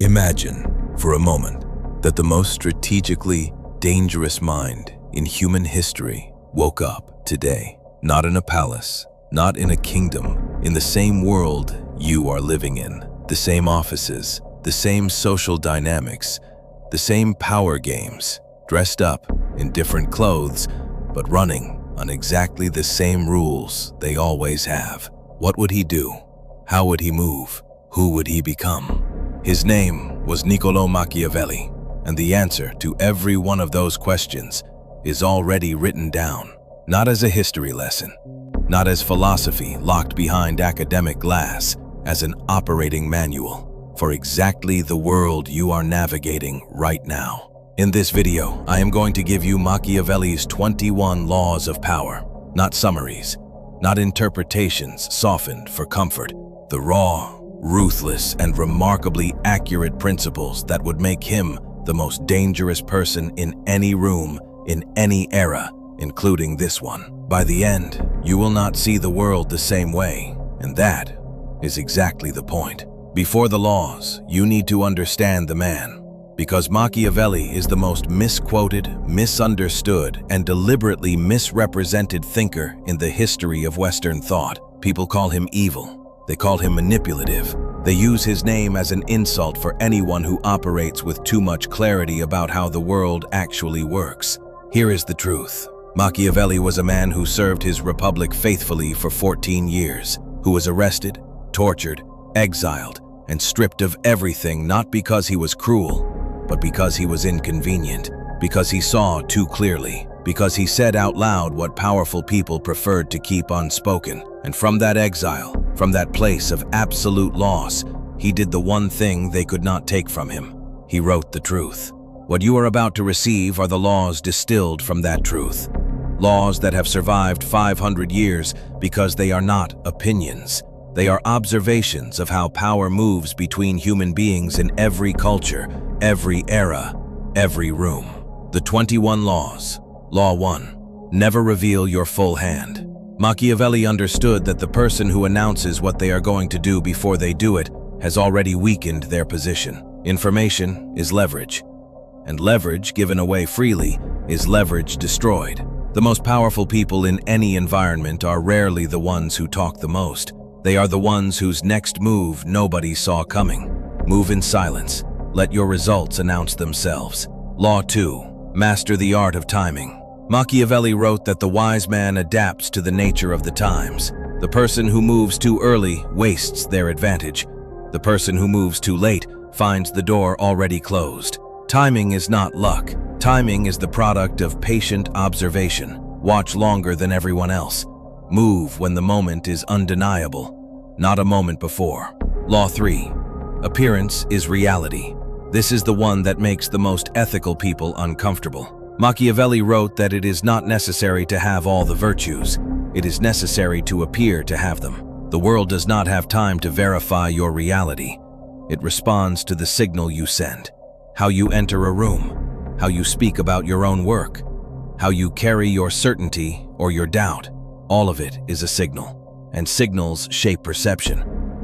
Imagine, for a moment, that the most strategically dangerous mind in human history woke up today, not in a palace, not in a kingdom, in the same world you are living in, the same offices, the same social dynamics, the same power games, dressed up in different clothes, but running on exactly the same rules they always have. What would he do? How would he move? Who would he become? His name was Niccolò Machiavelli, and the answer to every one of those questions is already written down, not as a history lesson, not as philosophy locked behind academic glass, as an operating manual for exactly the world you are navigating right now. In this video, I am going to give you Machiavelli's 21 laws of power, not summaries, not interpretations softened for comfort, the raw, ruthless, and remarkably accurate principles that would make him the most dangerous person in any room, in any era, including this one. By the end, you will not see the world the same way, and that is exactly the point. Before the laws, you need to understand the man, because Machiavelli is the most misquoted, misunderstood, and deliberately misrepresented thinker in the history of Western thought. People call him evil. They call him manipulative. They use his name as an insult for anyone who operates with too much clarity about how the world actually works. Here is the truth. Machiavelli was a man who served his republic faithfully for 14 years, who was arrested, tortured, exiled, and stripped of everything, not because he was cruel, but because he was inconvenient, because he saw too clearly, because he said out loud what powerful people preferred to keep unspoken. And from that exile, from that place of absolute loss, he did the one thing they could not take from him. He wrote the truth. What you are about to receive are the laws distilled from that truth. Laws that have survived 500 years because they are not opinions. They are observations of how power moves between human beings in every culture, every era, every room. The 21 laws. Law 1. Never reveal your full hand. Machiavelli understood that the person who announces what they are going to do before they do it has already weakened their position. Information is leverage, and leverage given away freely is leverage destroyed. The most powerful people in any environment are rarely the ones who talk the most. They are the ones whose next move nobody saw coming. Move in silence. Let your results announce themselves. Law 2. Master the art of timing. Machiavelli wrote that the wise man adapts to the nature of the times. The person who moves too early wastes their advantage. The person who moves too late finds the door already closed. Timing is not luck. Timing is the product of patient observation. Watch longer than everyone else. Move when the moment is undeniable, not a moment before. Law 3. Appearance is reality. This is the one that makes the most ethical people uncomfortable. Machiavelli wrote that it is not necessary to have all the virtues. It is necessary to appear to have them. The world does not have time to verify your reality. It responds to the signal you send. How you enter a room, how you speak about your own work, how you carry your certainty or your doubt. All of it is a signal, and signals shape perception,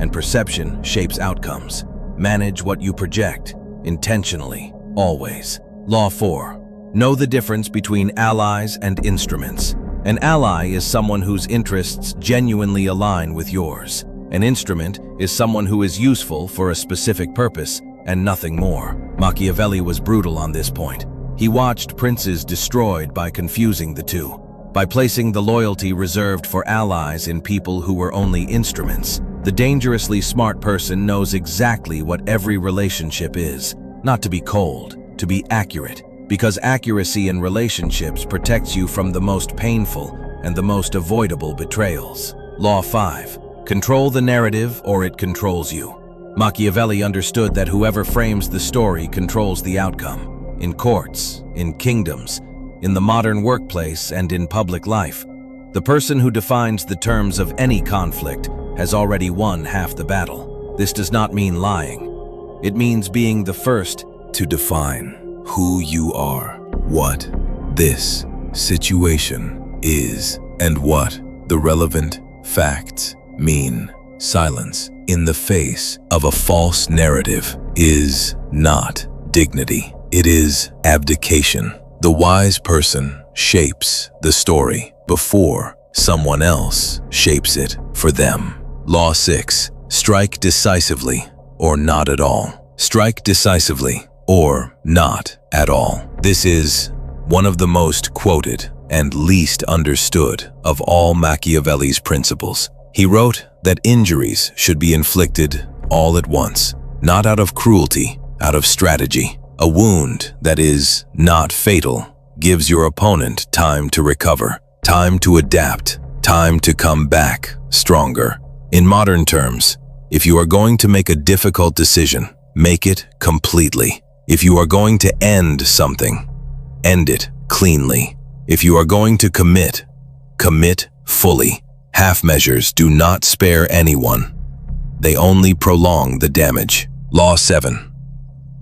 and perception shapes outcomes. Manage what you project, intentionally, always. Law 4. Know the difference between allies and instruments. An ally is someone whose interests genuinely align with yours. An instrument is someone who is useful for a specific purpose and nothing more. Machiavelli was brutal on this point. He watched princes destroyed by confusing the two, by placing the loyalty reserved for allies in people who were only instruments. The dangerously smart person knows exactly what every relationship is, not to be cold, to be accurate. Because accuracy in relationships protects you from the most painful and the most avoidable betrayals. Law 5. Control the narrative or it controls you. Machiavelli understood that whoever frames the story controls the outcome. In courts, in kingdoms, in the modern workplace, and in public life, the person who defines the terms of any conflict has already won half the battle. This does not mean lying. It means being the first to define who you are, what this situation is, and what the relevant facts mean. Silence in the face of a false narrative is not dignity. It is abdication. The wise person shapes the story before someone else shapes it for them. Law 6. Strike decisively or not at all. Strike decisively or not at all. This is one of the most quoted and least understood of all Machiavelli's principles. He wrote that injuries should be inflicted all at once, not out of cruelty, out of strategy. A wound that is not fatal gives your opponent time to recover, time to adapt, time to come back stronger. In modern terms, if you are going to make a difficult decision, make it completely. If you are going to end something, end it cleanly. If you are going to commit, commit fully. Half measures do not spare anyone. They only prolong the damage. Law 7.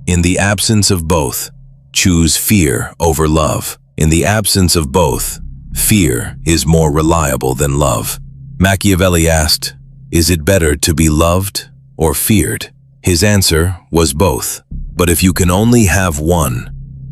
In the absence of both, choose fear over love. In the absence of both, fear is more reliable than love. Machiavelli asked, "Is it better to be loved or feared?" His answer was both. But if you can only have one,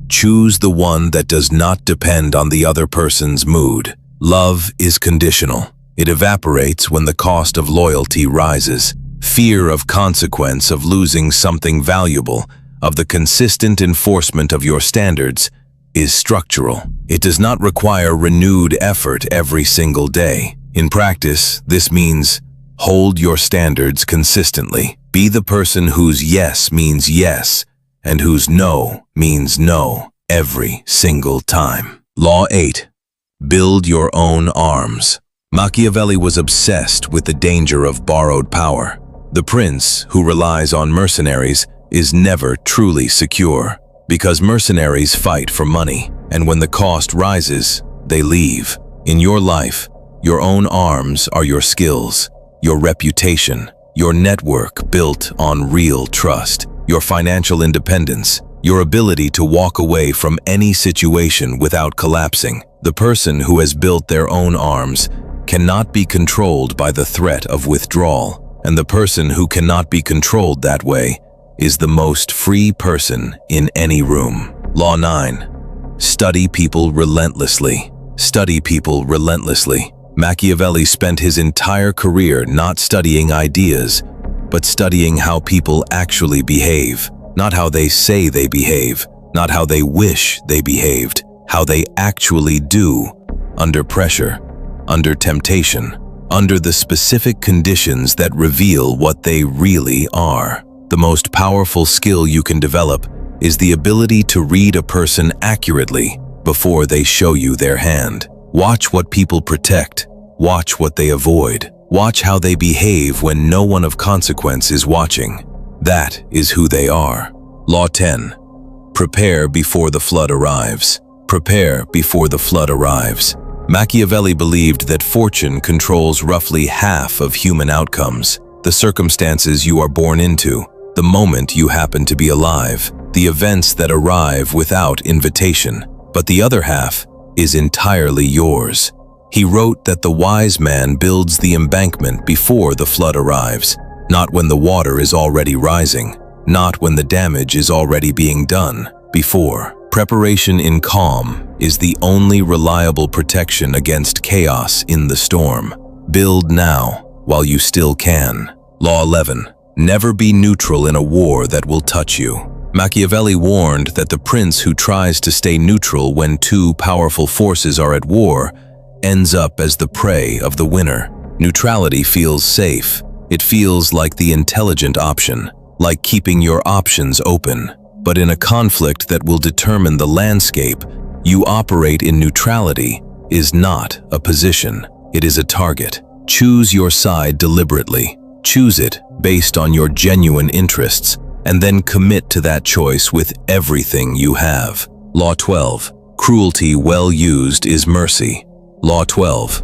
choose the one that does not depend on the other person's mood. Love is conditional. It evaporates when the cost of loyalty rises. Fear of consequence of losing something valuable, of the consistent enforcement of your standards, is structural. It does not require renewed effort every single day. In practice, this means hold your standards consistently. Be the person whose yes means yes and whose no means no every single time. Law 8. Build your own arms. Machiavelli was obsessed with the danger of borrowed power. The prince who relies on mercenaries is never truly secure, because mercenaries fight for money, and when the cost rises, they leave. In your life, your own arms are your skills, your reputation, your network built on real trust, your financial independence, your ability to walk away from any situation without collapsing. The person who has built their own arms cannot be controlled by the threat of withdrawal, and the person who cannot be controlled that way is the most free person in any room. Law 9. Study people relentlessly. Study people relentlessly. Machiavelli spent his entire career not studying ideas, but studying how people actually behave. Not how they say they behave, not how they wish they behaved, how they actually do, under pressure, under temptation, under the specific conditions that reveal what they really are. The most powerful skill you can develop is the ability to read a person accurately before they show you their hand. Watch what people protect. Watch what they avoid. Watch how they behave when no one of consequence is watching. That is who they are. Law 10. Prepare before the flood arrives. Prepare before the flood arrives. Machiavelli believed that fortune controls roughly half of human outcomes. The circumstances you are born into, the moment you happen to be alive, the events that arrive without invitation, but the other half is entirely yours. He wrote that the wise man builds the embankment before the flood arrives, not when the water is already rising, not when the damage is already being done, before. Preparation in calm is the only reliable protection against chaos in the storm. Build now while you still can. Law 11. Never be neutral in a war that will touch you. Machiavelli warned that the prince who tries to stay neutral when two powerful forces are at war ends up as the prey of the winner. Neutrality feels safe. It feels like the intelligent option, like keeping your options open. But in a conflict that will determine the landscape, you operate in neutrality is not a position, it is a target. Choose your side deliberately. Choose it based on your genuine interests, and then commit to that choice with everything you have. Law 12. Cruelty well used is mercy. Law 12.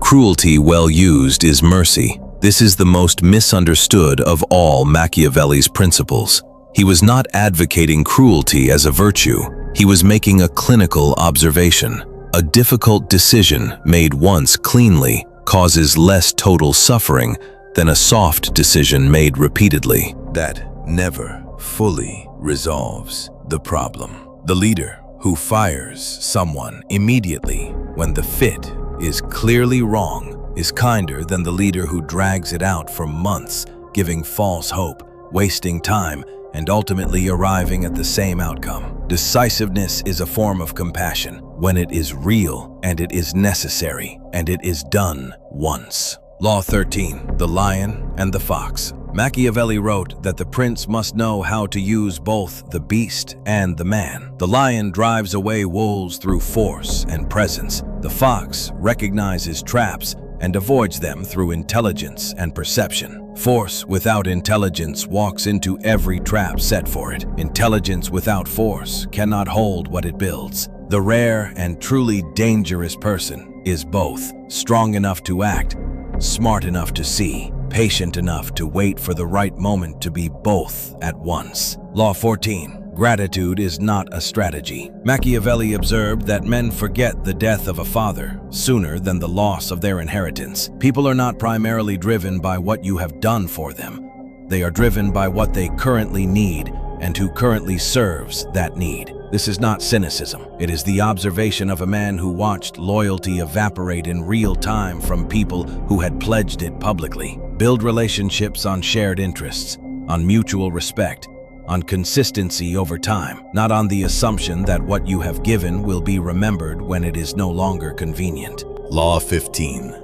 Cruelty well used is mercy. This is the most misunderstood of all Machiavelli's principles. He was not advocating cruelty as a virtue. He was making a clinical observation. A difficult decision made once cleanly causes less total suffering than a soft decision made repeatedly that never fully resolves the problem. The leader who fires someone immediately when the fit is clearly wrong is kinder than the leader who drags it out for months, giving false hope, wasting time, and ultimately arriving at the same outcome. Decisiveness is a form of compassion when it is real and it is necessary and it is done once. Law 13, the lion and the fox. Machiavelli wrote that the prince must know how to use both the beast and the man. The lion drives away wolves through force and presence. The fox recognizes traps and avoids them through intelligence and perception. Force without intelligence walks into every trap set for it. Intelligence without force cannot hold what it builds. The rare and truly dangerous person is both strong enough to act, smart enough to see, patient enough to wait for the right moment to be both at once. Law 14. Gratitude is not a strategy. Machiavelli observed that men forget the death of a father sooner than the loss of their inheritance. People are not primarily driven by what you have done for them. They are driven by what they currently need and who currently serves that need. This is not cynicism. It is the observation of a man who watched loyalty evaporate in real time from people who had pledged it publicly. Build relationships on shared interests, on mutual respect, on consistency over time, not on the assumption that what you have given will be remembered when it is no longer convenient. Law 15.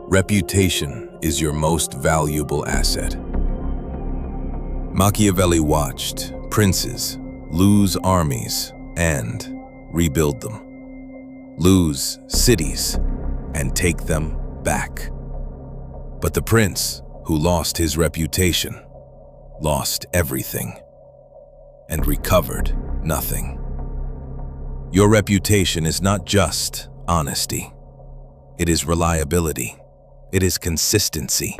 Reputation is your most valuable asset. Machiavelli watched princes lose armies and rebuild them, lose cities and take them back. But the prince who lost his reputation lost everything and recovered nothing. Your reputation is not just honesty. It is reliability. It is consistency.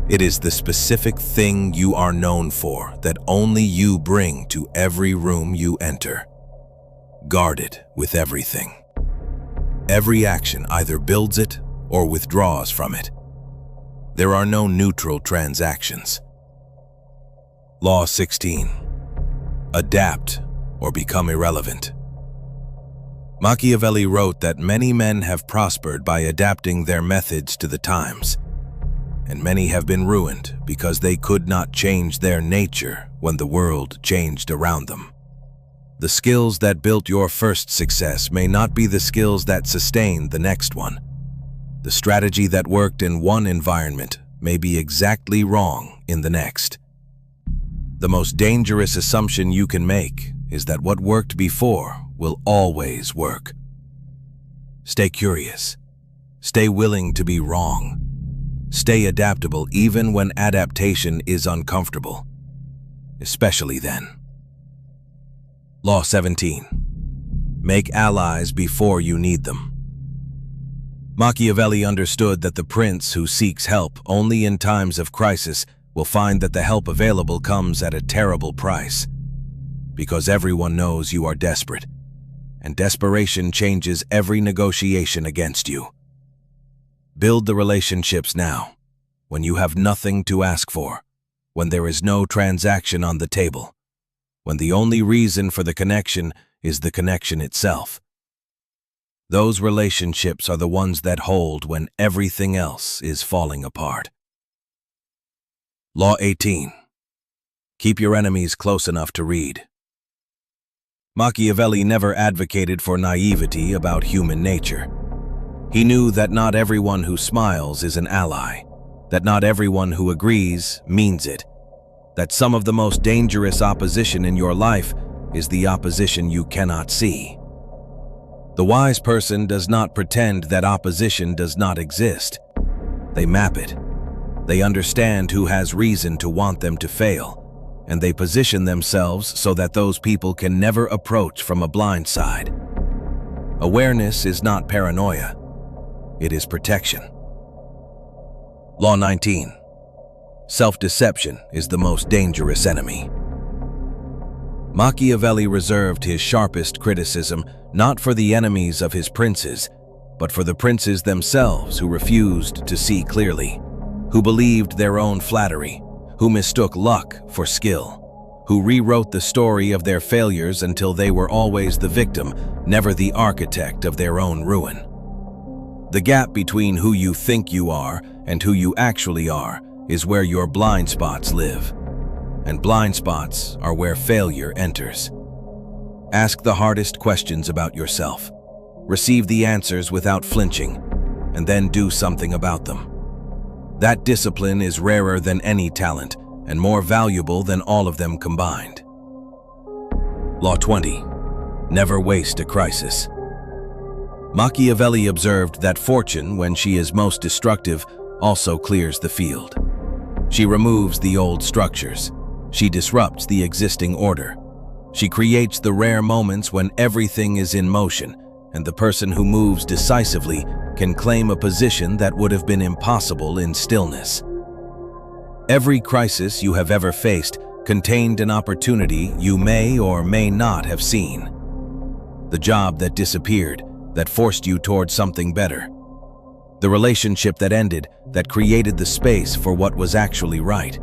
It is the specific thing you are known for that only you bring to every room you enter. Guard it with everything. Every action either builds it or withdraws from it. There are no neutral transactions. Law 16. Adapt or become irrelevant. Machiavelli wrote that many men have prospered by adapting their methods to the times, and many have been ruined because they could not change their nature when the world changed around them. The skills that built your first success may not be the skills that sustained the next one. The strategy that worked in one environment may be exactly wrong in the next. The most dangerous assumption you can make is that what worked before will always work. Stay curious. Stay willing to be wrong. Stay adaptable even when adaptation is uncomfortable, especially then. Law 17. Make allies before you need them. Machiavelli understood that the prince who seeks help only in times of crisis will find that the help available comes at a terrible price, because everyone knows you are desperate, and desperation changes every negotiation against you. Build the relationships now, when you have nothing to ask for, when there is no transaction on the table, when the only reason for the connection is the connection itself. Those relationships are the ones that hold when everything else is falling apart. Law 18. Keep your enemies close enough to read. Machiavelli never advocated for naivety about human nature. He knew that not everyone who smiles is an ally, that not everyone who agrees means it, that some of the most dangerous opposition in your life is the opposition you cannot see. The wise person does not pretend that opposition does not exist. They map it. They understand who has reason to want them to fail, and they position themselves so that those people can never approach from a blind side. Awareness is not paranoia. It is protection. Law 19. Self-deception is the most dangerous enemy. Machiavelli reserved his sharpest criticism not for the enemies of his princes, but for the princes themselves who refused to see clearly. who believed their own flattery, who mistook luck for skill, who rewrote the story of their failures until they were always the victim, never the architect of their own ruin. The gap between who you think you are and who you actually are is where your blind spots live. And blind spots are where failure enters. Ask the hardest questions about yourself. Receive the answers without flinching, and then do something about them. That discipline is rarer than any talent and more valuable than all of them combined. Law 20. Never waste a crisis. Machiavelli observed that fortune, when she is most destructive, also clears the field. She removes the old structures. She disrupts the existing order. She creates the rare moments when everything is in motion, and the person who moves decisively can claim a position that would have been impossible in stillness. Every crisis you have ever faced contained an opportunity you may or may not have seen. The job that disappeared, that forced you toward something better. The relationship that ended, that created the space for what was actually right.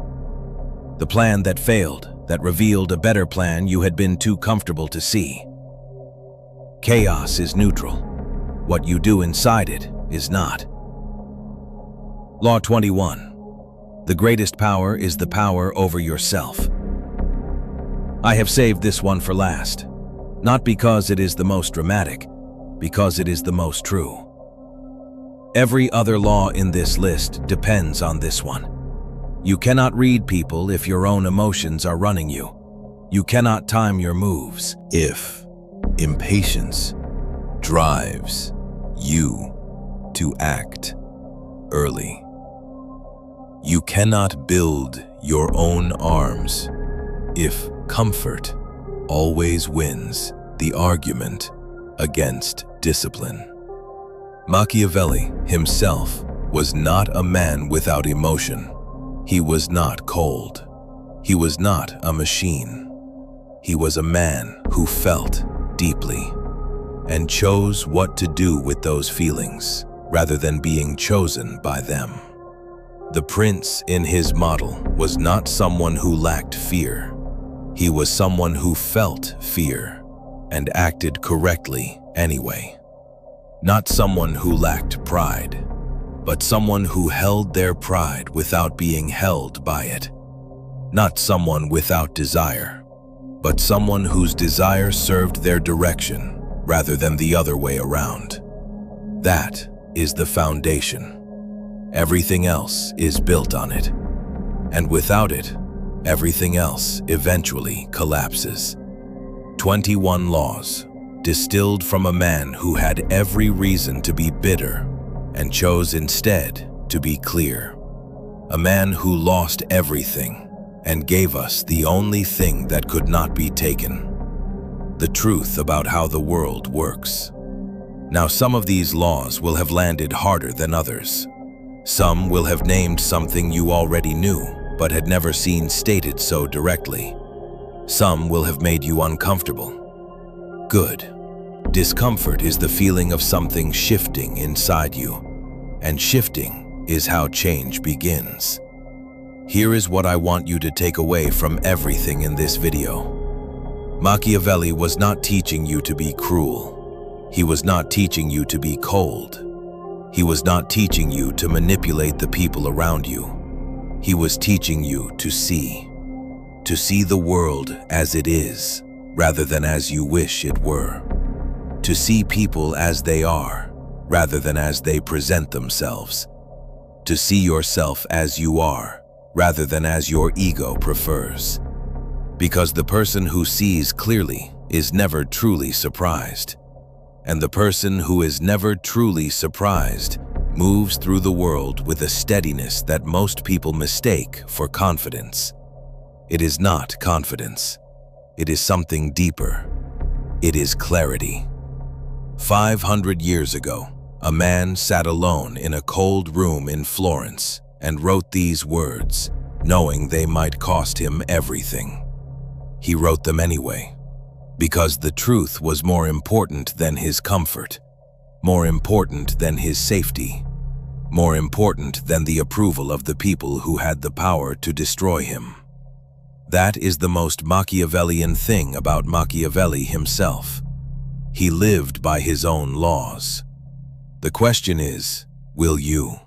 The plan that failed, that revealed a better plan you had been too comfortable to see. Chaos is neutral. What you do inside it is not. Law 21. The greatest power is the power over yourself. I have saved this one for last, not because it is the most dramatic, because it is the most true. Every other law in this list depends on this one. You cannot read people if your own emotions are running you. You cannot time your moves. If impatience drives you to act early, you cannot build your own arms. If comfort always wins the argument against discipline. Machiavelli himself was not a man without emotion. He was not cold. He was not a machine. He was a man who felt deeply and chose what to do with those feelings rather than being chosen by them. The prince in his model was not someone who lacked fear. He was someone who felt fear and acted correctly anyway. Not someone who lacked pride, but someone who held their pride without being held by it. Not someone without desire, but someone whose desire served their direction rather than the other way around. That is the foundation. Everything else is built on it. And without it, everything else eventually collapses. 21 laws, distilled from a man who had every reason to be bitter and chose instead to be clear. A man who lost everything and gave us the only thing that could not be taken: the truth about how the world works. Now, some of these laws will have landed harder than others. Some will have named something you already knew but had never seen stated so directly. Some will have made you uncomfortable. Good. Discomfort is the feeling of something shifting inside you, and shifting is how change begins. Here is what I want you to take away from everything in this video. Machiavelli was not teaching you to be cruel. He was not teaching you to be cold. He was not teaching you to manipulate the people around you. He was teaching you to see the world as it is, rather than as you wish it were. To see people as they are, rather than as they present themselves. To see yourself as you are, rather than as your ego prefers. Because the person who sees clearly is never truly surprised. And the person who is never truly surprised moves through the world with a steadiness that most people mistake for confidence. It is not confidence. It is something deeper. It is clarity. 500 years ago, a man sat alone in a cold room in Florence and wrote these words, knowing they might cost him everything. He wrote them anyway, because the truth was more important than his comfort, more important than his safety, more important than the approval of the people who had the power to destroy him. That is the most Machiavellian thing about Machiavelli himself. He lived by his own laws. The question is, will you?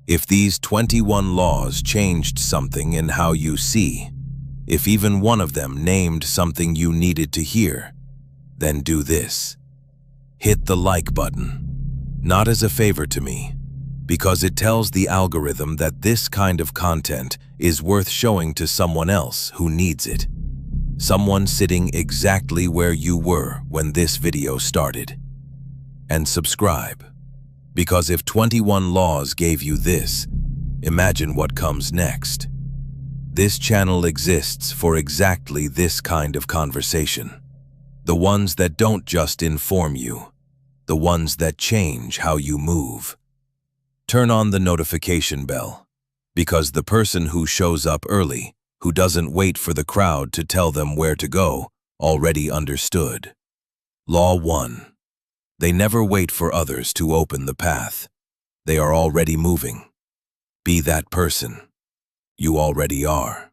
If these 21 laws changed something in how you see, if even one of them named something you needed to hear, then do this. Hit the like button, not as a favor to me, because it tells the algorithm that this kind of content is worth showing to someone else who needs it. Someone sitting exactly where you were when this video started. And subscribe, because if 21 laws gave you this, imagine what comes next. This channel exists for exactly this kind of conversation. The ones that don't just inform you, the ones that change how you move. Turn on the notification bell, because the person who shows up early, who doesn't wait for the crowd to tell them where to go, already understood. Law 1. They never wait for others to open the path. They are already moving. Be that person. You already are.